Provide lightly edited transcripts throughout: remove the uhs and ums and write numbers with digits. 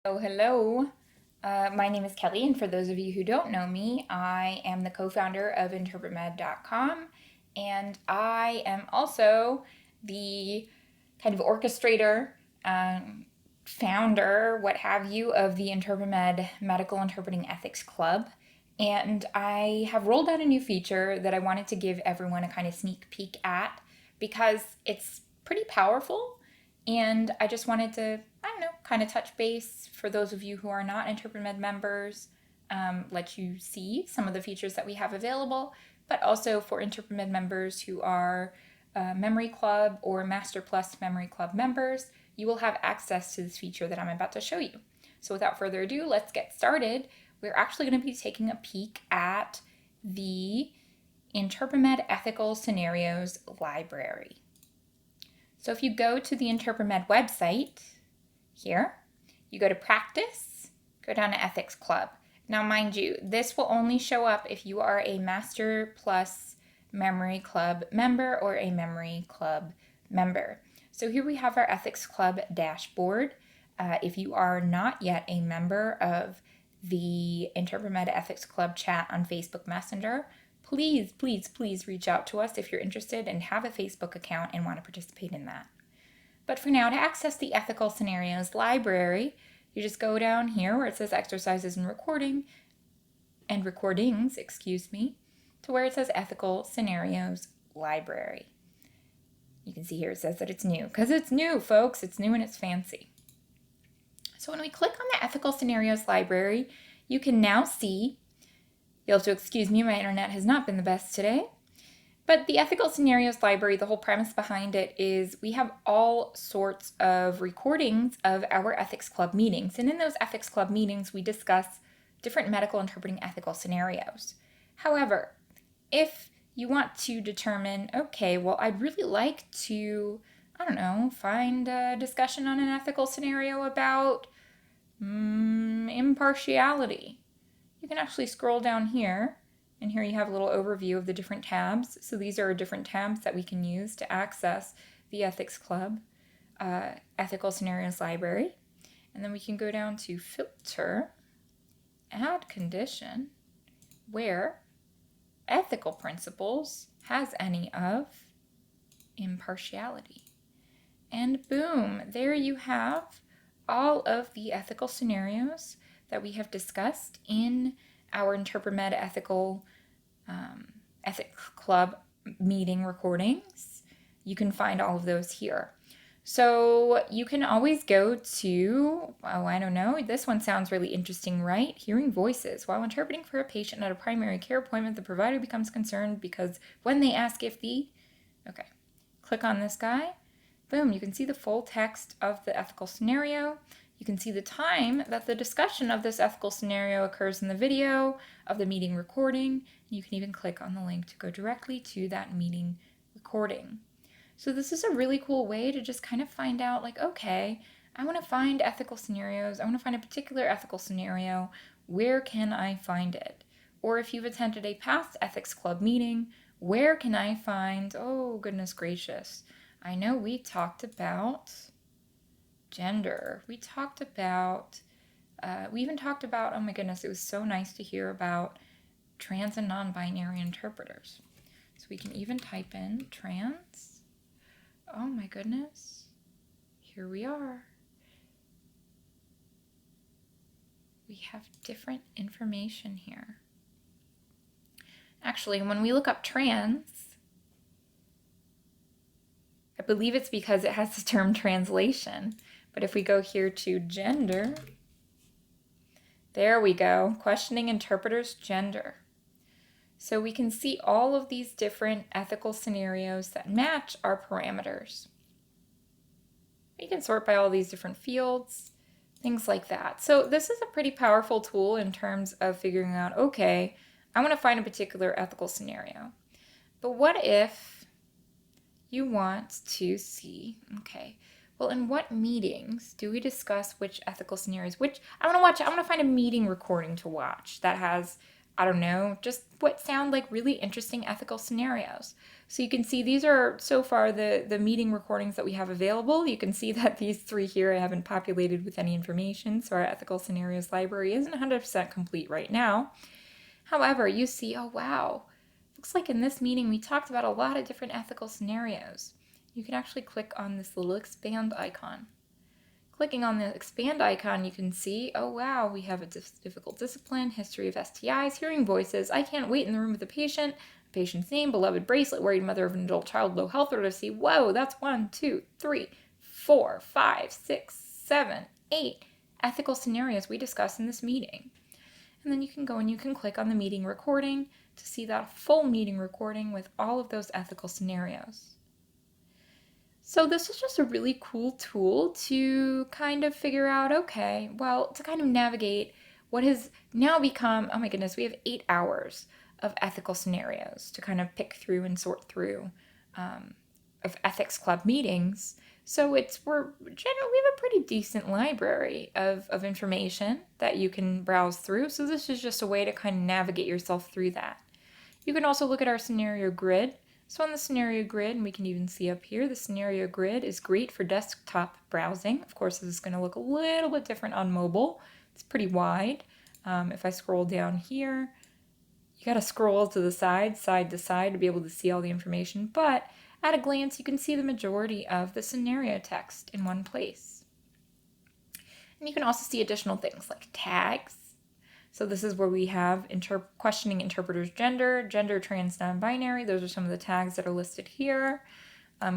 Oh, hello. My name is Kelly, and for those of you who don't know me, I am the co-founder of InterpreMed.com, and I am also the kind of orchestrator, founder, what have you, of the InterpreMed Medical Interpreting Ethics Club. And I have rolled out a new feature that I wanted to give everyone a kind of sneak peek at because it's pretty powerful. And I just wanted to, I don't know, kind of touch base for those of you who are not InterpreMed members, let you see some of the features that we have available, but also for InterpreMed members who are Memory Club or Master Plus Memory Club members, you will have access to this feature that I'm about to show you. So without further ado, let's get started. We're actually going to be taking a peek at the InterpreMed Ethical Scenarios library. So if you go to the InterpreMed website here, you go to Practice, go down to Ethics Club. Now, mind you, this will only show up if you are a Master Plus Memory Club member or a Memory Club member. So here we have our Ethics Club dashboard. If you are not yet a member of the InterpreMed Ethics Club chat on Facebook Messenger, please reach out to us if you're interested and have a Facebook account and want to participate in that. But for now, to access the Ethical Scenarios library, you just go down here where it says Exercises and Recordings, to where it says Ethical Scenarios Library. You can see here it says that it's new, because it's new, folks. It's new and it's fancy. So when we click on the Ethical Scenarios Library, you can now see, you'll have to excuse me, my internet has not been the best today, but the Ethical Scenarios Library, the whole premise behind it is we have all sorts of recordings of our Ethics Club meetings. And in those Ethics Club meetings, we discuss different medical interpreting ethical scenarios. However, if you want to determine, okay, well, I'd really like to, I don't know, find a discussion on an ethical scenario about impartiality, you can actually scroll down here, and here you have a little overview of the different tabs. So these are different tabs that we can use to access the Ethics Club Ethical Scenarios Library. And then we can go down to Filter, Add Condition, where ethical principles has any of impartiality. And boom, there you have all of the ethical scenarios that we have discussed in our InterpreMed Ethics Club meeting recordings. You can find all of those here. So you can always go to, oh, I don't know, this one sounds really interesting, right? Hearing voices. While interpreting for a patient at a primary care appointment, the provider becomes concerned because when they ask if the, okay, click on this guy. Boom, you can see the full text of the ethical scenario. You can see the time that the discussion of this ethical scenario occurs in the video of the meeting recording. You can even click on the link to go directly to that meeting recording. So this is a really cool way to just kind of find out, like, okay, I want to find ethical scenarios. I want to find a particular ethical scenario. Where can I find it? Or if you've attended a past Ethics Club meeting, where can I find, oh, goodness gracious. I know we talked about gender. We even talked about, oh my goodness, it was so nice to hear about trans and non-binary interpreters. So we can even type in trans. Oh my goodness. Here we are. We have different information here. Actually, when we look up trans, I believe it's because it has the term translation. But if we go here to gender, there we go, questioning interpreters' gender. So we can see all of these different ethical scenarios that match our parameters. We can sort by all these different fields, things like that. So this is a pretty powerful tool in terms of figuring out, okay, I want to find a particular ethical scenario. But what if you want to see, okay, well, in what meetings do we discuss which ethical scenarios, I want to find a meeting recording to watch that has I don't know, just what sound like really interesting ethical scenarios. So you can see these are so far the meeting recordings that we have available. You can see that these 3 here I haven't populated with any information, so our ethical scenarios library isn't 100% complete right now. However, you see, oh wow, looks like in this meeting we talked about a lot of different ethical scenarios. You can actually click on this little expand icon. Clicking on the expand icon, you can see, oh wow, we have a difficult discipline, history of STIs, hearing voices, I can't wait in the room with the patient, patient's name, beloved bracelet, worried mother of an adult child, low health literacy. Whoa, that's 1, 2, 3, 4, 5, 6, 7, 8 ethical scenarios we discussed in this meeting. And then you can go and you can click on the meeting recording to see that full meeting recording with all of those ethical scenarios. So this is just a really cool tool to kind of figure out, okay, well, to kind of navigate what has now become, oh my goodness, we have 8 hours of ethical scenarios to kind of pick through and sort through of ethics club meetings. So we have a pretty decent library of information that you can browse through. So this is just a way to kind of navigate yourself through that. You can also look at our scenario grid. So on the scenario grid, and we can even see up here, the scenario grid is great for desktop browsing. Of course, this is going to look a little bit different on mobile. It's pretty wide. If I scroll down here, you got to scroll to the side to side to be able to see all the information. But at a glance, you can see the majority of the scenario text in one place. And you can also see additional things like tags. So this is where we have questioning interpreter's gender, trans, non-binary. Those are some of the tags that are listed here.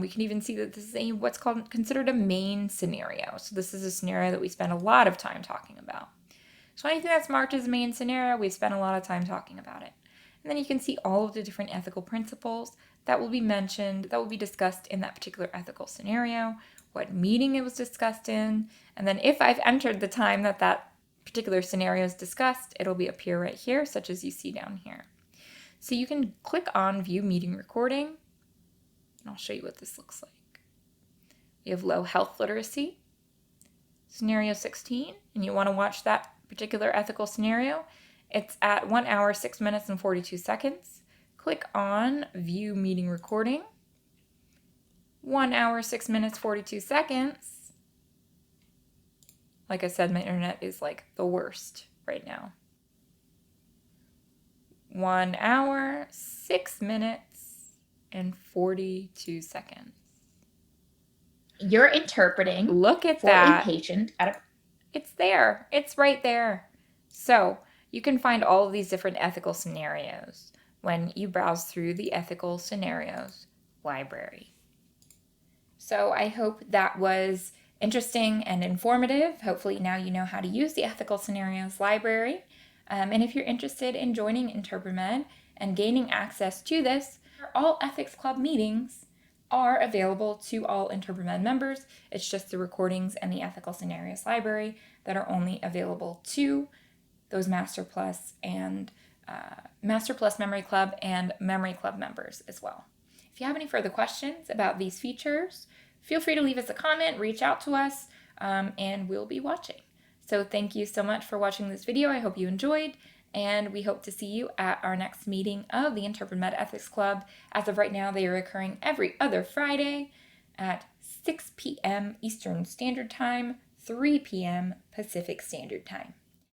We can even see that this is what's considered a main scenario. So this is a scenario that we spend a lot of time talking about. So anything that's marked as a main scenario, we spend a lot of time talking about it. And then you can see all of the different ethical principles that will be mentioned, that will be discussed in that particular ethical scenario, what meeting it was discussed in, and then if I've entered the time that particular scenario is discussed, it'll be up here right here, such as you see down here. So you can click on View Meeting Recording, and I'll show you what this looks like. We have low health literacy, scenario 16, and you want to watch that particular ethical scenario. It's at 1 hour, 6 minutes, and 42 seconds. Click on View Meeting Recording. 1 hour, 6 minutes, 42 seconds. Like I said, my internet is like the worst right now. 1 hour, 6 minutes, and 42 seconds. You're interpreting. Look at for that. a patient It's there. It's right there. So you can find all of these different ethical scenarios when you browse through the ethical scenarios library. So I hope that was interesting and informative. Hopefully now you know how to use the ethical scenarios library. And if you're interested in joining InterpreMed and gaining access to this, all ethics club meetings are available to all InterpreMed members. It's just the recordings and the ethical scenarios library that are only available to those Master Plus and Master Plus Memory Club and Memory Club members as well. If you have any further questions about these features, feel free to leave us a comment, reach out to us, and we'll be watching. So thank you so much for watching this video. I hope you enjoyed, and we hope to see you at our next meeting of the InterpreMed Ethics Club. As of right now, they are occurring every other Friday at 6 p.m. Eastern Standard Time, 3 p.m. Pacific Standard Time.